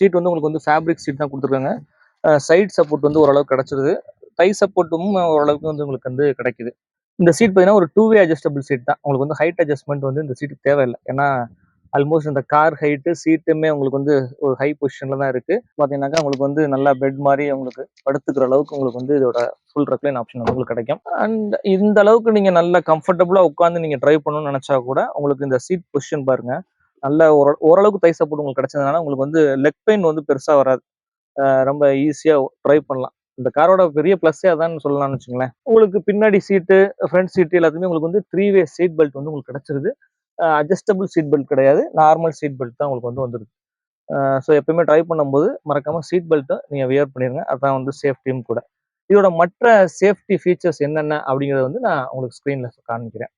Seat வந்து உங்களுக்கு வந்து ஃபேப்ரிக் சீட் தான் கொடுத்துருக்காங்க. சைட் சப்போர்ட் வந்து ஓரளவுக்கு கிடச்சிருது. டை சப்போர்ட்டும் ஓரளவுக்கு வந்து உங்களுக்கு வந்து கிடைக்குது. இந்த சீட் பார்த்தீங்கன்னா ஒரு 2 வே அட்ஜஸ்டபிள் சீட் தான். உங்களுக்கு வந்து ஹைட் அட்ஜஸ்ட்மெண்ட் வந்து இந்த சீட்டுக்கு தேவையில்லை. ஏன்னா ஆல்மோஸ்ட் இந்த கார் ஹைட்டு சீட்டுமே உங்களுக்கு வந்து ஒரு ஹை பொசிஷன்ல தான் இருக்கு. பார்த்தீங்கன்னாக்கா உங்களுக்கு வந்து நல்லா பெட் மாதிரி உங்களுக்கு படுத்துக்கிற அளவுக்கு உங்களுக்கு வந்து இதோட ஃபுல் ரெக்லைன் ஆப்ஷன் உங்களுக்கு கிடைக்கும். அண்ட் இந்த அளவுக்கு நீங்க நல்லா கம்ஃபர்டபுளா உட்காந்து நீங்க டிரைவ் பண்ணணும்னு நினைச்சா கூட உங்களுக்கு இந்த சீட் பொசிஷன் பாருங்க. நல்ல ஓரளவுக்கு தை சப்போர்ட் உங்களுக்கு கிடைச்சதுனால உங்களுக்கு வந்து லெக் பெயின் வந்து பெருசா வராது. ரொம்ப ஈஸியா டிரைவ் பண்ணலாம். இந்த காரோட பெரிய பிளஸ்ஸே அதான்னு சொல்லலாம்னு வச்சுங்களேன். உங்களுக்கு பின்னாடி சீட்டு, ஃப்ரண்ட் சீட்டு எல்லாத்துமே உங்களுக்கு வந்து 3 வே சீட் பெல்ட் வந்து உங்களுக்கு கிடைச்சிருது. அட்ஜஸ்டபிள் சீட் பெல்ட் கிடையாது. நார்மல் சீட் பெல்ட் தான் உங்களுக்கு வந்து வந்துருது. ஸோ எப்பயுமே டிரைவ் பண்ணும்போது மறக்காம சீட் பெல்ட்டை நீங்க வியர் பண்ணிருங்க. அதான் வந்து சேஃப்டியும் கூட. இதோட மற்ற சேஃப்டி ஃபீச்சர்ஸ் என்னென்ன அப்படிங்கிறத வந்து நான் உங்களுக்கு ஸ்க்ரீன்ல காமிக்கிறேன்.